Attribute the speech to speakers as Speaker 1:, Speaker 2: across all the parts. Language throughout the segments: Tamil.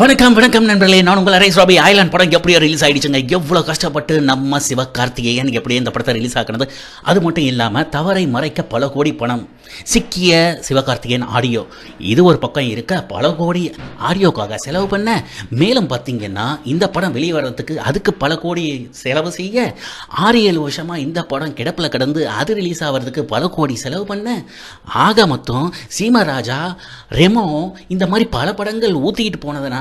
Speaker 1: வணக்கம் வணக்கம் நண்பர்களே, நான் உங்கள் அரேஸ் ராபி. ஐலாண்ட் படம் எப்படியோ ரிலீஸ் ஆகிடுச்சுங்க. எவ்வளோ கஷ்டப்பட்டு நம்ம சிவகார்த்திகேயன் எப்படியே இந்த படத்தை ரிலீஸ் ஆக்குனது. அது மட்டும் இல்லாமல் தவறை மறைக்க பல கோடி பணம் சிக்கிய சிவகார்த்திகேயன் ஆடியோ, இது ஒரு பக்கம் இருக்க பல கோடி ஆடியோக்காக செலவு பண்ண. மேலும் பார்த்தீங்கன்னா இந்த படம் வெளியே வர்றதுக்கு அதுக்கு பல கோடி செலவு செய்ய 6-7 வருஷமாக இந்த படம் கிடப்பில் கிடந்து அது ரிலீஸ் ஆகிறதுக்கு பல கோடி செலவு பண்ண. ஆக மொத்தம் சீமராஜா, ரெமோ இந்த மாதிரி பல படங்கள் ஊற்றிக்கிட்டு போனதுனால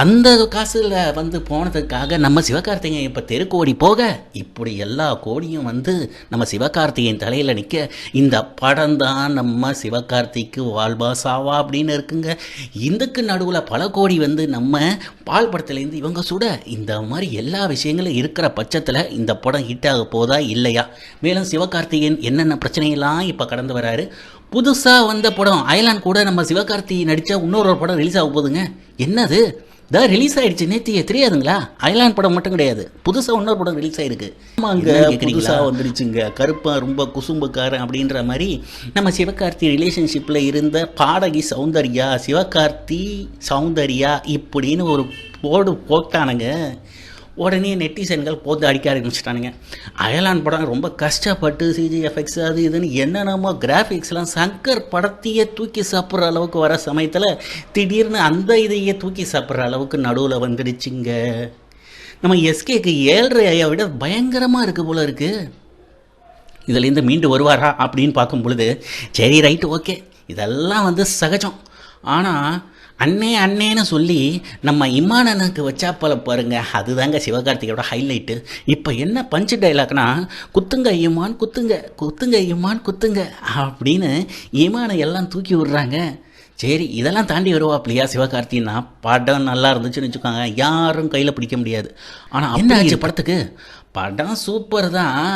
Speaker 1: அந்த காசுல போனதுக்காக நம்ம சிவகார்த்திகேயன் இப்போ தெருக்கோடி போக இப்படி எல்லா கோடியும் நம்ம சிவகார்த்திகேயன் தலையில் நிற்க இந்த படம் தான் நம்ம சிவகார்த்திக்கு வாழ்வா சாவா அப்படின்னு இருக்குங்க. இதுக்கு நடுவில் பல கோடி நம்ம பால் படத்துலேருந்து இவங்க சுட இந்த மாதிரி எல்லா விஷயங்களும் இருக்கிற பட்சத்தில் இந்த படம் ஹிட் ஆக போதா இல்லையா? மேலும் சிவகார்த்திகேயன் என்னென்ன பிரச்சனையெல்லாம் இப்போ கடந்து வராரு. புதுசாக வந்த படம் ஐலாண்ட் கூட நம்ம சிவகார்த்தி நடித்தா இன்னொரு படம் ரிலீஸ் ஆக போகுதுங்க. என்னது தான் ரிலீஸ் ஆகிடுச்சு, நேற்று தெரியாதுங்களா? ஐலாண்ட் படம் மட்டும் கிடையாது, புதுசாக இன்னொரு படம் ரிலீஸ் ஆகிருக்கு. அங்கே புதுசாக வந்துடுச்சுங்க. கருப்பா ரொம்ப குசும்புக்காரன் அப்படின்ற மாதிரி நம்ம சிவகார்த்தி ரிலேஷன்ஷிப்பில் இருந்த பாடகி சௌந்தர்யா, சிவகார்த்தி சௌந்தர்யா இப்படின்னு ஒரு போட்டானுங்க. உடனே நெட்டிசன்கள் போட்டு அடிக்க ஆரம்பிச்சிட்டானுங்க. அயலான் படம் ரொம்ப கஷ்டப்பட்டு சிஜி எஃபெக்ட்ஸ் அது இதுன்னு என்னென்னமோ கிராஃபிக்ஸ்லாம் சங்கர் படத்தையே தூக்கி சாப்பிட்ற அளவுக்கு வர சமயத்தில் திடீர்னு அந்த இதையே தூக்கி சாப்பிட்ற அளவுக்கு நடுவில் வந்துடுச்சுங்க. நம்ம எஸ்கேக்கு 7.5 விட பயங்கரமாக இருக்குது போல இருக்குது. இதுலேருந்து மீண்டு வருவாரா அப்படின்னு பார்க்கும் பொழுது சரி ரைட்டு ஓகே, இதெல்லாம் சகஜம். ஆனால் அண்ணேன்னு சொல்லி நம்ம இமானனுக்கு வச்சாப்பல பாருங்க, அதுதாங்க சிவகார்த்திகோட ஹைலைட்டு. இப்போ என்ன பஞ்சு டைலாக்னா, குத்துங்க இமான் குத்துங்க, குத்துங்க இமான் குத்துங்க அப்படின்னு இமானை எல்லாம் தூக்கி விடுறாங்க. சரி, இதெல்லாம் தாண்டி வருவாப்லையா சிவகார்த்தின்னா? படம் நல்லா இருந்துச்சுன்னு வச்சுக்கோங்க, யாரும் கையில் பிடிக்க முடியாது. ஆனால் என்ன ஆச்சு படத்துக்கு? படம் சூப்பர் தான்.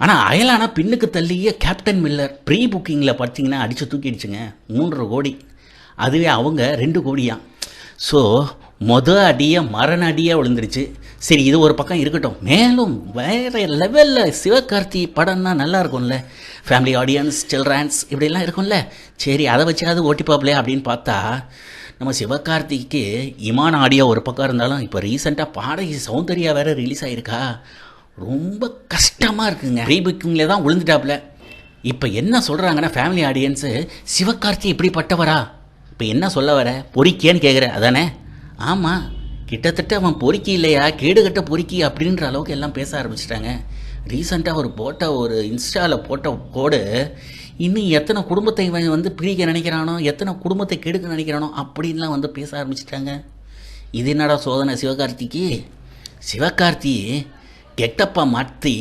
Speaker 1: ஆனால் அயலானா பின்னுக்கு தள்ளிய கேப்டன் மில்லர் ப்ரீ புக்கிங்கில் பார்த்தீங்கன்னா அடித்து தூக்கிடுச்சுங்க. 3.5 கோடி, அதுவே அவங்க 2 கோடியாம். ஸோ அடியை மரண அடியாக விழுந்துருச்சு. சரி, இது ஒரு பக்கம் இருக்கட்டும். மேலும் வேறு லெவலில் சிவகார்த்தி படம்னா நல்லா இருக்கும்ல, ஃபேமிலி ஆடியன்ஸ், சில்ட்ரன்ஸ் இப்படிலாம் இருக்கும்ல. சரி, அதை வச்சாவது ஓட்டிப்பாப்லையா அப்படின்னு பார்த்தா நம்ம சிவகார்த்திக்கு இமான ஆடியோ ஒரு பக்கம் இருந்தாலும் இப்போ ரீசெண்டாக பாடகி சௌந்தர்யா வேறு ரிலீஸ் ஆகிருக்கா. ரொம்ப கஷ்டமாக இருக்குங்க. ப்ரீ புக்கிங்கில் தான் விழுந்துட்டாப்புல. இப்போ என்ன சொல்கிறாங்கன்னா ஃபேமிலி ஆடியன்ஸு, சிவகார்த்தி இப்படிப்பட்டவரா? இப்போ என்ன சொல்ல வர, பொறிக்கியான்னு கேட்குற அதானே? ஆமாம், கிட்டத்தட்ட அவன் பொறுக்கி இல்லையா, கேடுகட்ட பொறுக்கி அப்படின்ற அளவுக்கு எல்லாம் பேச ஆரம்பிச்சிட்டாங்க. ரீசெண்டாக ஒரு இன்ஸ்டாவில் போட்ட கோடு இன்னும் எத்தனை குடும்பத்தை பிரிக்க நினைக்கிறானோ, எத்தனை குடும்பத்தை கெடுக்க நினைக்கிறானோ அப்படின்லாம் பேச ஆரம்பிச்சிட்டாங்க. இது என்னடா சோதனை சிவகார்த்திக்கு? சிவகார்த்தி கெட்டப்பா மாற்றி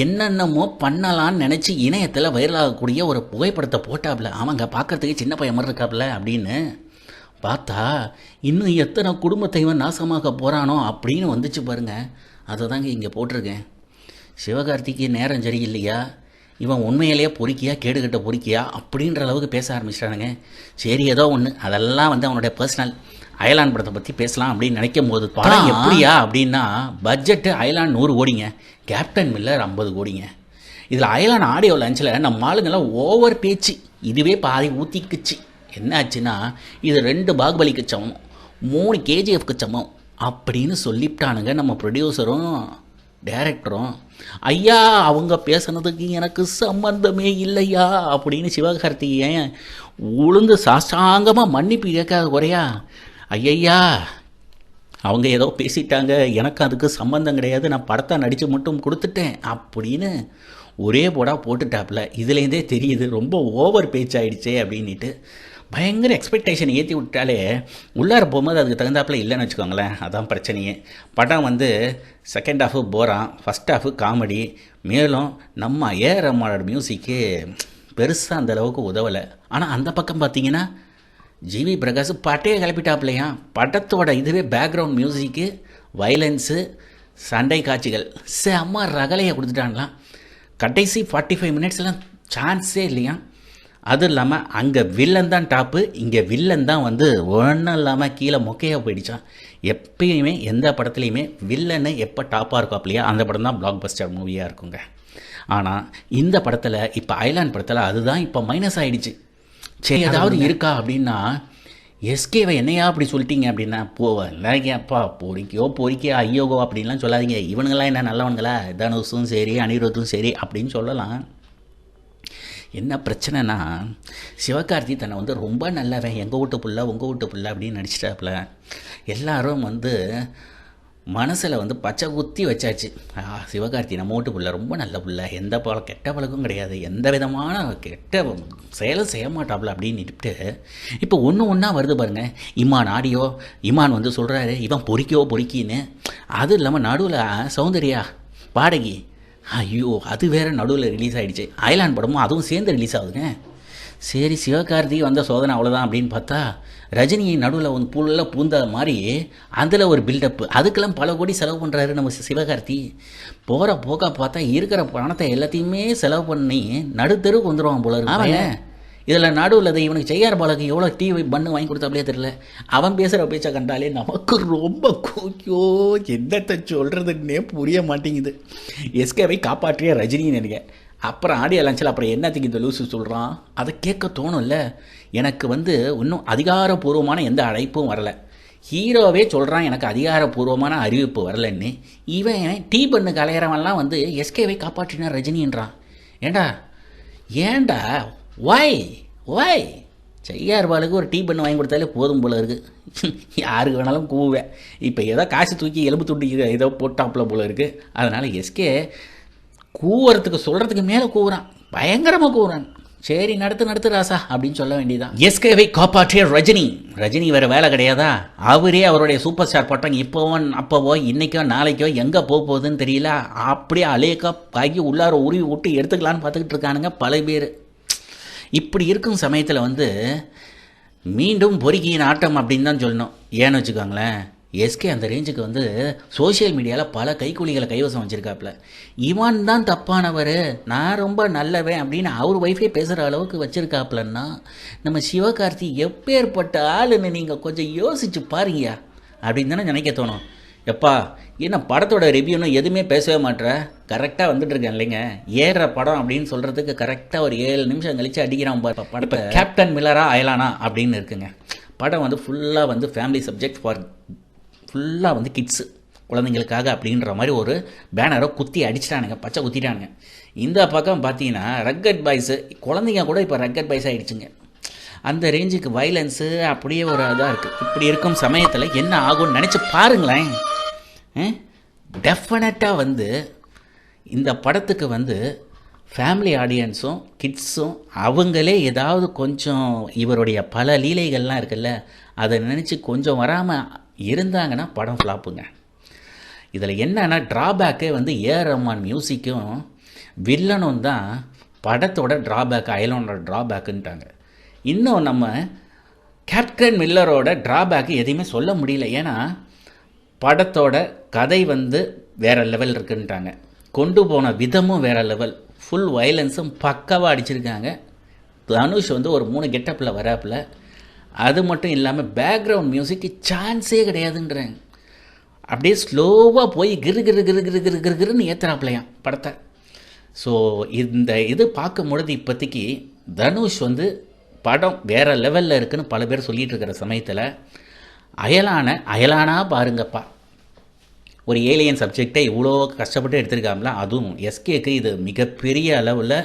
Speaker 1: என்னென்னமோ பண்ணலான்னு நினச்சி இணையத்தில் வைரலாகக்கூடிய ஒரு புகைப்படத்தை போட்டாப்புல. அவங்க பார்க்குறதுக்கு சின்ன பையன் மாதிரி இருக்காப்புல அப்படின்னு பார்த்தா இன்னும் எத்தனை குடும்பத்தை நாசமாக போகிறானோ அப்படின்னு வந்துச்சு பாருங்க. அதை தாங்க இங்கே போட்டிருக்கேன். சிவகார்த்திக்கு நேரம் சரியில்லையா, இவன் உண்மையிலேயே பொறுக்கியா, கேடுகட்ட பொறுக்கியா அப்படின்ற அளவுக்கு பேச ஆரம்பிச்சிட்டானுங்க. சரி, ஏதோ ஒன்று, அதெல்லாம் அவனுடைய பர்சனல். அயலான் படத்தை பற்றி பேசலாம் அப்படின்னு நினைக்கும் போது படம் எப்படியா அப்படின்னா, பட்ஜெட்டு அயலான் 100 கோடிங்க, கேப்டன் மில்லர் 50 கோடிங்க. இதில் அயலான் ஆடியோ லான்ச்சில் நம்ம ஆளுங்கெல்லாம் ஓவர் பேச்சு, இதுவே பாதி ஊற்றிக்குச்சு. என்ன ஆச்சுன்னா, இது 2 பாகுபலிக்கு சமம், 3 கேஜிஎஃப்க்கு சமம் அப்படின்னு சொல்லிவிட்டானுங்க நம்ம ப்ரொடியூசரும் டைரக்டரும். ஐயா, அவங்க பேசுனதுக்கு எனக்கு சம்பந்தமே இல்லையா அப்படின்னு சிவகார்த்திகேயன் உளுந்து சாஷ்டாங்கமாக மன்னிப்பு கேட்காத குறையா, ஐயா அவங்க ஏதோ பேசிட்டாங்க, எனக்கு அதுக்கு சம்மந்தம் கிடையாது, நான் படத்தை நடித்து மட்டும் கொடுத்துட்டேன் அப்படின்னு ஒரே போடா போட்டுட்டாப்புல. இதுலேருந்தே தெரியுது ரொம்ப ஓவர் பேச்சாயிடுச்சே அப்படின்ட்டு. பயங்கர எக்ஸ்பெக்டேஷன் ஏற்றி விட்டாலே உள்ளார போகும்போது அதுக்கு தகுந்தாப்பில் இல்லைன்னு வச்சுக்கோங்களேன். அதான் பிரச்சனையே. படம் செகண்ட் ஹாஃபு போகிறான், ஃபஸ்ட் ஹாஃபு காமெடி. மேலும் நம்ம ஏஆர் ரஹ்மானோட மியூசிக்கு பெருசாக அந்தளவுக்கு உதவலை. ஆனால் அந்த பக்கம் பார்த்தீங்கன்னா ஜிவி பிரகாஷ் பாட்டே கிளப்பிட்டாப்லையா. படத்தோட இதுவே பேக்ரவுண்ட் மியூசிக்கு, வைலன்ஸு, சண்டை காட்சிகள் செம்ம ரகலையை கொடுத்துட்டாங்களாம். கடைசி 45 மினிட்ஸ்லாம் சான்ஸே இல்லையா. அதுவும் இல்லாமல் அங்கே வில்லன் தான் டாப்பு, இங்கே வில்லன் தான் ஒன்றும் இல்லாமல் கீழே மொக்கையாக போயிடுச்சான். எப்பயுமே எந்த படத்துலையுமே வில்லன்னு எப்போ டாப்பாக இருக்கும் அப்படியா அந்த படம் தான் பிளாக் பஸ்டர் மூவியாக இருக்குங்க. ஆனால் இந்த படத்தில் இப்போ ஐலாண்ட் படத்தில் அதுதான் இப்போ மைனஸ் ஆகிடுச்சு. சரி, ஏதாவது இருக்கா அப்படின்னா எஸ்கேவை என்னையா அப்படி சொல்லிட்டீங்க அப்படின்னா இல்லைங்கப்பா பொறிக்கையோ ஐயோகோ அப்படின்லாம் சொல்லாதீங்க. இவனுங்களாம் என்ன நல்லவனுங்களா? தனுஷும் சரி அனிருத்தும் சரி அப்படின்னு சொல்லலாம். என்ன பிரச்சனைனா, சிவகார்த்தி தன்னை வந்து ரொம்ப நல்லவன், எங்கள் வீட்டு புள்ள உங்கள் வீட்டு புள்ள அப்படின்னு நடிச்சிட்டாப்புல. எல்லாரும் வந்து மனசில் வந்து பச்சை குத்தி வச்சாச்சு. சிவகார்த்தி நம்ம வீட்டு புள்ள ரொம்ப நல்ல புள்ள, எந்த கெட்ட பழக்கம் கிடையாது, எந்த விதமான கெட்ட செயலும் செய்ய மாட்டாப்புல அப்படின்னுட்டு இப்போ ஒன்று ஒன்றா வருது பாருங்கள். இமான் வந்து சொல்கிறாரு இவன் பொறிக்கின்னு. அது இல்லாமல் நடுவில் சௌந்தர்யா பாடகி, ஐயோ அது வேறு நடுவில் ரிலீஸ் ஆகிடுச்சு. அயலான் படமும் அதுவும் சேர்ந்து ரிலீஸ் ஆகுதுங்க. சரி சிவகார்த்தி வந்த சோதனை அவ்வளோதான் அப்படின்னு பார்த்தா, ரஜினியை நடுவில் வந்து புல்லில் பூந்த மாதிரி அதில் ஒரு பில்டப்பு. அதுக்கெல்லாம் பல கோடி செலவு பண்ணுறாரு நம்ம சிவகார்த்தி. போகிற போக்கா பார்த்தா இருக்கிற பணத்தை எல்லாத்தையுமே செலவு பண்ணி நடுத்தருக்கு வந்துடுவான் போல இருக்கு. இதில் நடுவில் இவனுக்கு செய்யார் பாலக்கு எவ்வளோ டிவி பண்ணு வாங்கி கொடுத்தாப்லையே தெரியல. அவன் பேசுகிற பேச்சை கண்டாலே நமக்கு ரொம்ப கோக்கியோ, என்னத்தை சொல்கிறதுன்னே புரிய மாட்டேங்குது. எஸ்கேவை காப்பாற்றிய ரஜினின்னு நினைக்கிறேன். அப்புறம் ஆடியோ லான்ச்சில் அப்புறம் என்னத்துக்கு இந்த லூசு சொல்கிறான் அதை கேட்க தோணும்ல. எனக்கு வந்து இன்னும் அதிகாரப்பூர்வமான எந்த அழைப்பும் வரலை. ஹீரோவே சொல்கிறான் எனக்கு அதிகாரப்பூர்வமான அறிவிப்பு வரலன்னு. இவன் டீ பண்ணு கலையிறவன்லாம் வந்து எஸ்கேவை காப்பாற்றினார் ரஜினின்றான். ஏண்டா ஒய் செய்யார் பாலுக்கு ஒரு டீ பண்ணு வாங்கி கொடுத்தாலே போதும் போல இருக்குது. யாருக்கு வேணாலும் கூவேன். இப்போ ஏதோ காசு தூக்கி எலும்பு துண்டி ஏதோ போட்டாப்புல போல இருக்குது. அதனால் எஸ்கே கூவுறதுக்கு சொல்கிறதுக்கு மேலே கூவுறான், பயங்கரமாக கூவுறான். சரி நடத்து ராசா அப்படின்னு சொல்ல வேண்டியதான். எஸ்கேவை காப்பாற்றிய ரஜினி வேறு வேலை கிடையாதா? அவரே அவருடைய சூப்பர் ஸ்டார் பட்டம் அப்போவோ இன்றைக்கோ நாளைக்கோ எங்கே போகுதுன்னு தெரியல. அப்படியே அலேக்கா ஆகி உள்ளார உருவி விட்டு எடுத்துக்கலான்னு பார்த்துக்கிட்டு இருக்கானுங்க பல பேர். இப்படி இருக்கும் சமயத்தில் வந்து மீண்டும் பொறுக்கியின் ஆட்டம் அப்படின்னு தான் சொல்லணும். ஏன்னு வச்சுக்கோங்களேன், எஸ்கே அந்த ரேஞ்சுக்கு வந்து சோஷியல் மீடியாவில் பல கைக்கூலிகளை கைவசம் வச்சுருக்காப்புல. இவன் தான் தப்பானவர், நான் ரொம்ப நல்லவன் அப்படின்னு அவர் ஒய்ஃபே பேசுகிற அளவுக்கு வச்சுருக்காப்புலன்னா நம்ம சிவகார்த்தி எப்பேற்பட்ட ஆளுன்னு நீங்கள் கொஞ்சம் யோசிச்சு பாருங்க அப்படின்னு தானே நினைக்க தோணும். எப்பா என்ன படத்தோட ரிவ்யூன்னு எதுவுமே பேசவே மாட்டேற, கரெக்டாக வந்துட்டுருக்கேன் இல்லைங்க. ஏறுற படம் அப்படின்னு சொல்கிறதுக்கு கரெக்டாக ஒரு 7 நிமிஷம் கழித்து அடிக்கிறான் படத்தை. கேப்டன் மில்லரா அயலானா அப்படின்னு இருக்குங்க. படம் வந்து ஃபுல்லாக வந்து ஃபேமிலி சப்ஜெக்ட் ஃபார் ஃபுல்லாக வந்து கிட்ஸு குழந்தைங்களுக்காக அப்படின்ற மாதிரி ஒரு பேனரை குத்தி அடிச்சிட்டானுங்க, பச்சை குத்திட்டானுங்க. இந்த பக்கம் பார்த்தீங்கன்னா ரக்கட் பாய்ஸு குழந்தைங்க கூட இப்போ ரக்கட் பாய்ஸ் ஆகிடுச்சுங்க. அந்த ரேஞ்சுக்கு வைலன்ஸு அப்படியே ஒரு இதாக இருக்குது. இப்படி இருக்கும் சமயத்தில் என்ன ஆகும்னு நினச்சி பாருங்களேன். டெஃபினட்டாக வந்து இந்த படத்துக்கு வந்து ஃபேமிலி ஆடியன்ஸும் கிட்ஸும் அவங்களே ஏதாவது கொஞ்சம் இவருடைய பல லீலைகள்லாம் இருக்குல்ல அதை நினச்சி கொஞ்சம் வராமல் இருந்தாங்கன்னா படம் ஃப்ளாப்புங்க. இதில் என்னன்னா ட்ராபேக்கே வந்து ஏஆர் ரஹ்மான் மியூசிக்கும் வில்லனும் தான் படத்தோட ட்ராபேக், அயலானோட ட்ராபேக்குன்ட்டாங்க. இன்னும் நம்ம கேப்டன் மில்லரோட ட்ராபேக்கு எதையுமே சொல்ல முடியல. ஏன்னா படத்தோட கதை வந்து வேறு லெவல் இருக்குன்ட்டாங்க, கொண்டு போன விதமும் வேறு லெவல், ஃபுல் வயலன்ஸும் பக்காவாக அடிச்சிருக்காங்க. தனுஷ் வந்து ஒரு 3 கெட்டப்பில் வராப்பில். அது மட்டும் இல்லாமல் பேக்ரவுண்ட் மியூசிக்கு சான்ஸே கிடையாதுன்றாங்க. அப்படியே ஸ்லோவாக போய் கிருன்னு ஏற்றுறாப்பிலையாம் படத்தை. ஸோ இந்த இது பார்க்கும்பொழுது இப்போதைக்கு தனுஷ் வந்து படம் வேறு லெவலில் இருக்குதுன்னு பல பேர் சொல்லிகிட்டு இருக்கிற சமயத்தில் அயலானா பாருங்கப்பா, ஒரு ஏலியன் சப்ஜெக்டை இவ்வளோ கஷ்டப்பட்டு எடுத்திருக்காங்களா. அதுவும் எஸ்கேக்கு இது மிகப்பெரிய அளவில்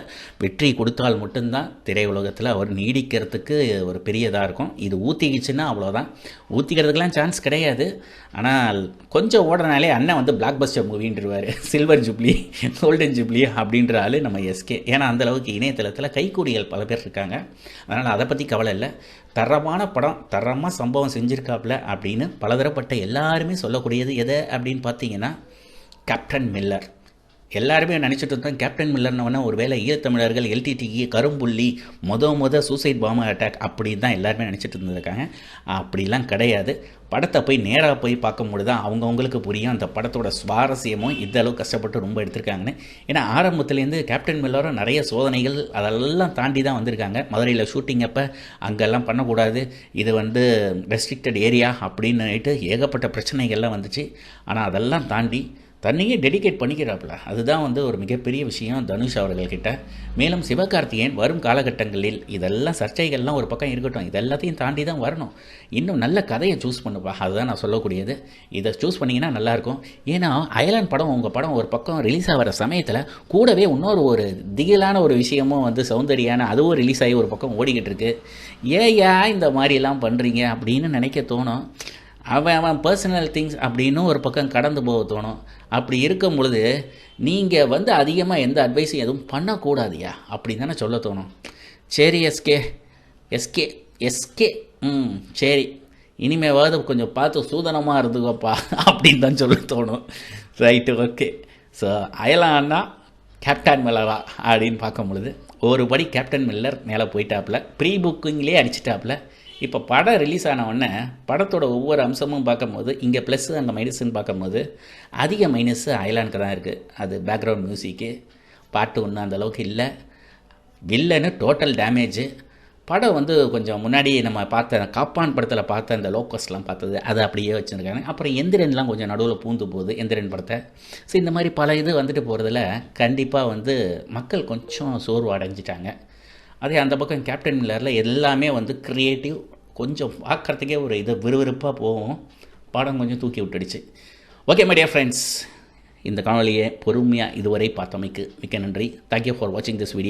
Speaker 1: வெற்றி கொடுத்தால் மட்டும்தான் திரையுலகத்தில் அவர் நீடிக்கிறதுக்கு ஒரு பெரியதாக இருக்கும். இது ஊற்றிக்கிச்சுன்னா அவ்வளோதான், ஊற்றிக்கிறதுக்கெலாம் சான்ஸ் கிடையாது. ஆனால் கொஞ்சம் ஓடுறனாலே அண்ணன் வந்து பிளாக் பஸ்டர் மூவின்றார், சில்வர் ஜூப்ளி கோல்டன் ஜூப்ளி அப்படின்ற ஆள் நம்ம எஸ்கே. ஏன்னா அந்தளவுக்கு இணையதளத்தில் கைக்கூலிகள் பல பேர் இருக்காங்க. அதனால் அதை பற்றி கவலை இல்லை. தரமான படம், தரமாக சம்பவம் செஞ்சுருக்காப்புல அப்படின்னு பலதரப்பட்ட எல்லாருமே சொல்லக்கூடியது எதை அப்படின்னு பார்த்தீங்கன்னா கேப்டன் மில்லர். எல்லாருமே நினச்சிட்டு இருந்தோம் கேப்டன் மில்லர்னவனா ஒரு வேளை ஈழத்தமிழர்கள் எல்டிடிக்கு கரும்புள்ளி சூசைட் பாம்பர் அட்டாக் அப்படின்னு தான் எல்லாருமே நினச்சிட்டு இருந்திருக்காங்க. அப்படிலாம் கிடையாது. படத்தை போய் நேராக போய் பார்க்கும்பொழுது தான் அவங்கவுங்களுக்கு புரியும் அந்த படத்தோட சுவாரஸ்யமும் இந்த அளவுக்கு கஷ்டப்பட்டு ரொம்ப எடுத்திருக்காங்கன்னு. ஏன்னா ஆரம்பத்துலேருந்து கேப்டன் மில்லரும் நிறைய சோதனைகள் அதெல்லாம் தாண்டி தான் வந்திருக்காங்க. மதுரையில் ஷூட்டிங் அப்போ அங்கெல்லாம் பண்ணக்கூடாது, இது வந்து ரெஸ்ட்ரிக்டட் ஏரியா அப்படின்னு ஏகப்பட்ட பிரச்சனைகள்லாம் வந்துச்சு. ஆனால் அதெல்லாம் தாண்டி தன்னையே டெடிகேட் பண்ணிக்கிறாப்புல. அதுதான் வந்து ஒரு மிகப்பெரிய விஷயம் தனுஷ் அவர்கள்கிட்ட. மேலும் சிவகார்த்திகேயன் வரும் காலகட்டங்களில் இதெல்லாம் சர்ச்சைகள்லாம் ஒரு பக்கம் இருக்கட்டும், இதெல்லாத்தையும் தாண்டி தான் வரணும். இன்னும் நல்ல கதையை சூஸ் பண்ணுப்பா, அதுதான் நான் சொல்லக்கூடியது. இதை சூஸ் பண்ணிங்கன்னா நல்லாயிருக்கும். ஏன்னா அயலான் படம் உங்கள் படம் ஒரு பக்கம் ரிலீஸ் ஆகிற சமயத்தில் கூடவே இன்னொரு ஒரு திகிலான ஒரு விஷயமும் வந்து சௌந்தர்யான அதுவும் ரிலீஸ் ஆகி ஒரு பக்கம் ஓடிக்கிட்டு இருக்கு. ஏயா இந்த மாதிரிலாம் பண்ணுறீங்க அப்படின்னு நினைக்க தோணும். அவன் பர்சனல் திங்ஸ் அப்படின்னு ஒரு பக்கம் கடந்து போக தோணும். அப்படி இருக்கும் பொழுது நீங்கள் வந்து அதிகமாக எந்த அட்வைஸும் எதுவும் பண்ணக்கூடாதுயா அப்படின்னு தானே சொல்ல தோணும். சரி எஸ்கே எஸ்கே எஸ்கே சரி, இனிமேவாவது கொஞ்சம் பார்த்து சூதனமாக இருந்துக்கோப்பா அப்படின்னு தான் சொல்ல தோணும். Right, okay. ஸோ அயலான்னா கேப்டன் மில்லரா அப்படின்னு பார்க்கும் பொழுது ஒரு படி கேப்டன் மில்லர் மேலே போயிட்டாப்புல, ப்ரீ புக்கிங்லேயே அடிச்சிட்டாப்புல. இப்போ படம் ரிலீஸ் ஆன உடனே படத்தோட ஒவ்வொரு அம்சமும் பார்க்கும்போது இங்கே ப்ளஸ்ஸு அங்கே மைனஸ்ன்னு பார்க்கும்போது அதிக மைனஸ்ஸு அயலானுக்கு தான் இருக்குது. அது பேக்ரவுண்ட் மியூசிக்கு, பாட்டு ஒன்று அந்தளவுக்கு இல்லை. Villain total damage. படம் வந்து கொஞ்சம் முன்னாடி நம்ம பார்த்த காப்பான் படத்தில் பார்த்த அந்த லோக்கஸ்லாம் பார்த்தது அதை அப்படியே வச்சுருக்காங்க. அப்புறம் எந்திரன்லாம் கொஞ்சம் நடுவில் பூந்து போகுது எந்திரன் படத்தை. ஸோ இந்த மாதிரி பல இது வந்துட்டு போகிறதுல கண்டிப்பாக வந்து மக்கள் கொஞ்சம் சோர்வு அடைஞ்சிட்டாங்க. அதே அந்த பக்கம் கேப்டன் மில்லரில் எல்லாமே வந்து க்ரியேட்டிவ், கொஞ்சம் பார்க்குறதுக்கே ஒரு இது விறுவிறுப்பாக போகும். படம் கொஞ்சம் தூக்கி விட்டுடுச்சு. ஓகே மை டியர் ஃப்ரெண்ட்ஸ், இந்த காணொலியை பொறுமையாக இதுவரை பார்த்தமைக்கு மிக்க நன்றி. தேங்க்யூ ஃபார் வாட்சிங் திஸ் வீடியோ.